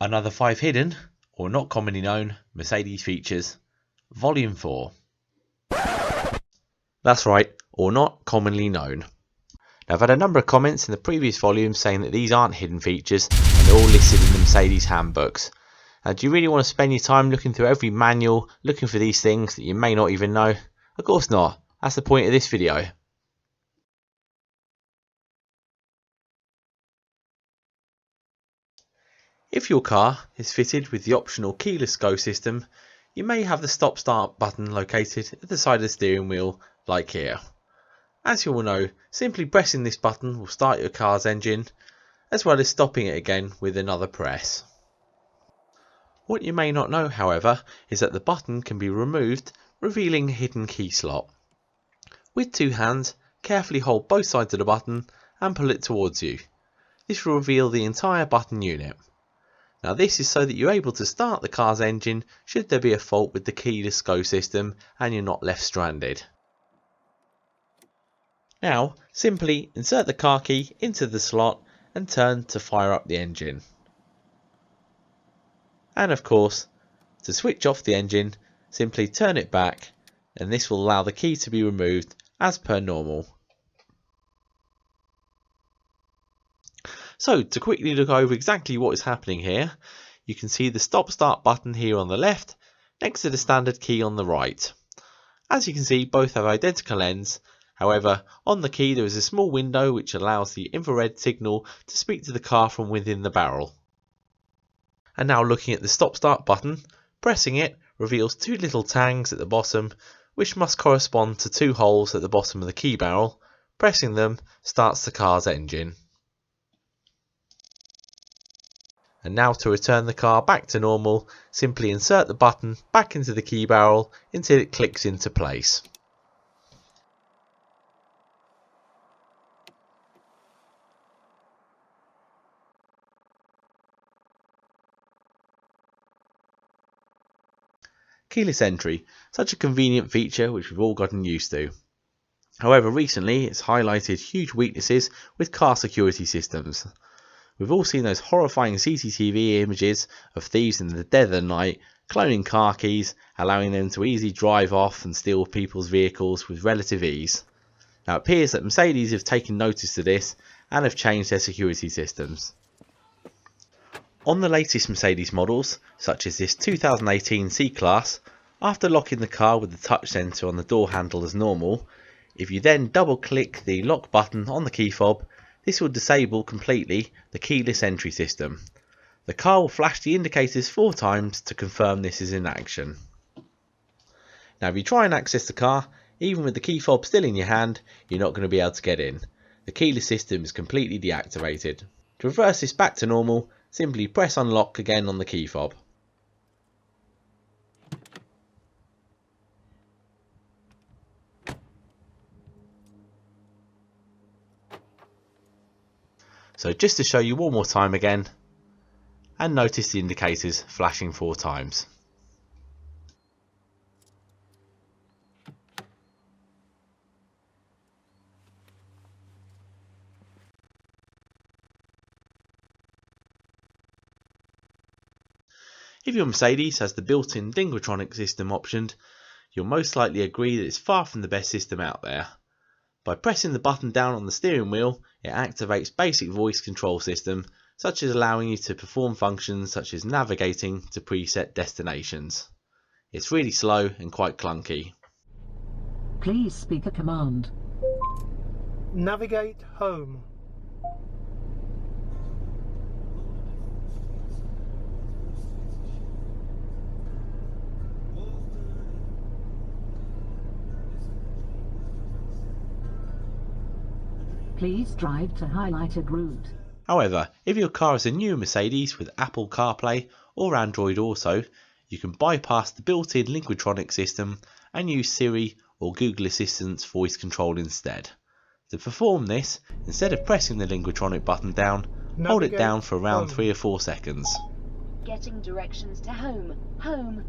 Another 5 hidden, or not commonly known, Mercedes features, Volume 4. That's right, or not commonly known. Now, I've had a number of comments in the previous volumes saying that these aren't hidden features and they're all listed in the Mercedes handbooks. Now, do you really want to spend your time looking through every manual, looking for these things that you may not even know? Of course not. That's the point of this video. If your car is fitted with the optional keyless go system, you may have the stop-start button located at the side of the steering wheel, like here. As you all know, simply pressing this button will start your car's engine, as well as stopping it again with another press. What you may not know, however, is that the button can be removed, revealing a hidden key slot. With 2 hands, carefully hold both sides of the button and pull it towards you. This will reveal the entire button unit. Now, this is so that you're able to start the car's engine should there be a fault with the keyless go system and you're not left stranded. Now, simply insert the car key into the slot and turn to fire up the engine. And of course, to switch off the engine, simply turn it back and this will allow the key to be removed as per normal. So, to quickly look over exactly what is happening here, you can see the stop-start button here on the left, next to the standard key on the right. As you can see, both have identical ends. However, on the key there is a small window which allows the infrared signal to speak to the car from within the barrel. And now looking at the stop-start button, pressing it reveals 2 little tangs at the bottom, which must correspond to 2 holes at the bottom of the key barrel. Pressing them starts the car's engine. And now to return the car back to normal, simply insert the button back into the key barrel until it clicks into place. Keyless entry, such a convenient feature which we've all gotten used to. However, recently it's highlighted huge weaknesses with car security systems. We've all seen those horrifying CCTV images of thieves in the dead of the night cloning car keys, allowing them to easily drive off and steal people's vehicles with relative ease. Now, it appears that Mercedes have taken notice of this and have changed their security systems. On the latest Mercedes models, such as this 2018 C-Class, after locking the car with the touch sensor on the door handle as normal, if you then double click the lock button on the key fob, this will disable completely the keyless entry system. The car will flash the indicators 4 times to confirm this is in action. Now, if you try and access the car, even with the key fob still in your hand, you're not going to be able to get in. The keyless system is completely deactivated. To reverse this back to normal, simply press unlock again on the key fob. So just to show you one more time again, and notice the indicators flashing 4 times. If your Mercedes has the built-in Linguatronic system optioned, you'll most likely agree that it's far from the best system out there. By pressing the button down on the steering wheel, it activates basic voice control system, such as allowing you to perform functions such as navigating to preset destinations. It's really slow and quite clunky. Please speak a command. Navigate home. Please drive to highlighted route. However, if your car is a new Mercedes with Apple CarPlay or Android Auto, you can bypass the built-in Linguatronic system and use Siri or Google Assistant's voice control instead. To perform this, instead of pressing the Linguatronic button down, hold it down for around 3 or 4 seconds. Getting directions to home. Home.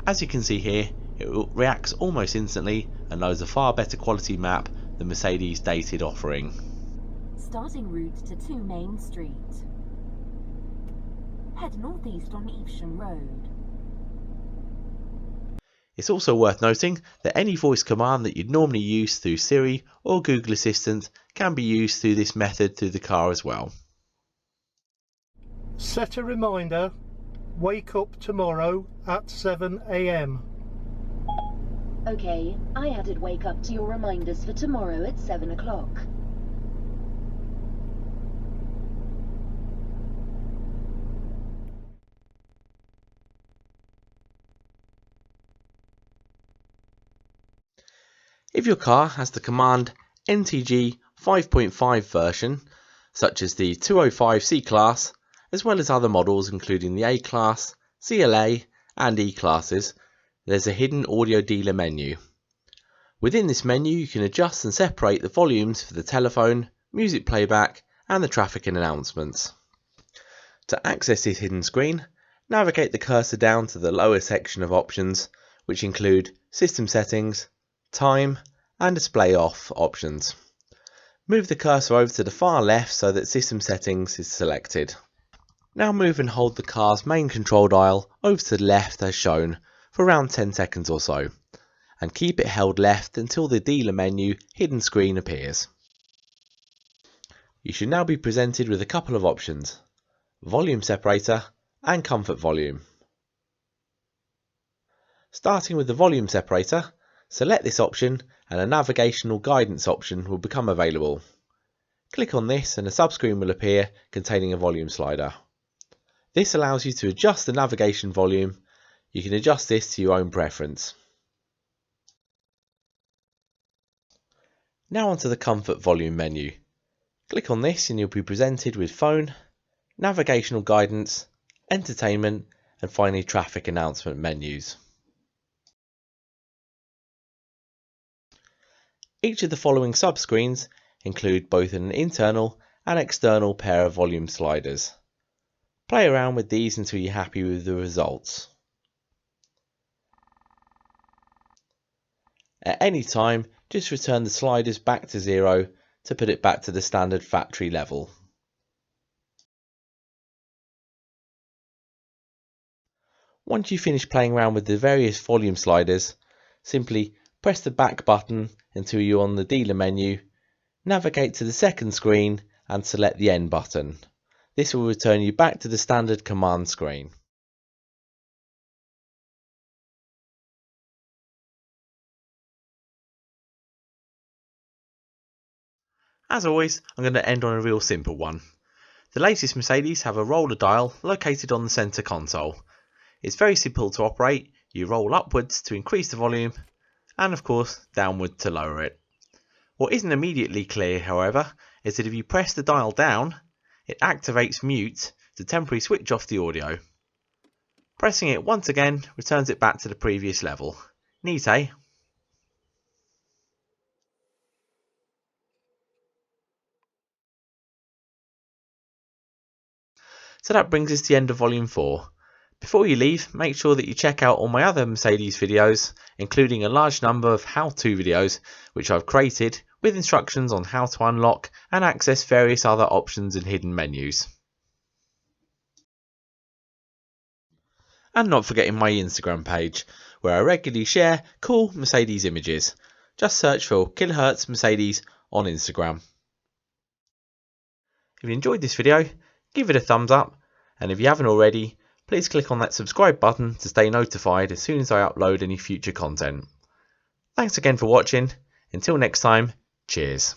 As you can see here, it reacts almost instantly and loads a far better quality map than Mercedes' dated offering. Starting route to 2 Main Street. Head northeast on Evesham Road. It's also worth noting that any voice command that you'd normally use through Siri or Google Assistant can be used through this method through the car as well. Set a reminder, wake up tomorrow at 7 AM. Okay, I added wake up to your reminders for tomorrow at 7 o'clock. If your car has the command NTG 5.5 version, such as the 205 C-Class, as well as other models including the A-Class, CLA and E-Classes, there's a hidden audio dealer menu. Within this menu you can adjust and separate the volumes for the telephone, music playback and the traffic and announcements. To access this hidden screen, navigate the cursor down to the lower section of options, which include System Settings, Time and Display Off options. Move the cursor over to the far left so that System Settings is selected. Now move and hold the car's main control dial over to the left as shown for around 10 seconds or so, and keep it held left until the dealer menu hidden screen appears. You should now be presented with a couple of options: volume separator and comfort volume. Starting with the volume separator, select this option and a navigational guidance option will become available. Click on this and a subscreen will appear containing a volume slider. This allows you to adjust the navigation volume. You can adjust this to your own preference. Now onto the comfort volume menu. Click on this and you'll be presented with phone, navigational guidance, entertainment and finally traffic announcement menus. Each of the following subscreens include both an internal and external pair of volume sliders. Play around with these until you're happy with the results. At any time, just return the sliders back to 0 to put it back to the standard factory level. Once you finish playing around with the various volume sliders, simply press the back button until you're on the dealer menu, navigate to the second screen and select the End button. This will return you back to the standard command screen. As always, I'm going to end on a real simple one. The latest Mercedes have a roller dial located on the centre console. It's very simple to operate. You roll upwards to increase the volume and of course downward to lower it. What isn't immediately clear, however, is that if you press the dial down, it activates mute to temporarily switch off the audio. Pressing it once again returns it back to the previous level. Neat, eh? So that brings us to the end of volume 4. Before you leave, make sure that you check out all my other Mercedes videos, including a large number of how-to videos which I've created with instructions on how to unlock and access various other options and hidden menus. And not forgetting my Instagram page, where I regularly share cool Mercedes images. Just search for KillerHERTZ Mercedes on Instagram. If you enjoyed this video, give it a thumbs up, and if you haven't already, please click on that subscribe button to stay notified as soon as I upload any future content. Thanks again for watching. Until next time, cheers.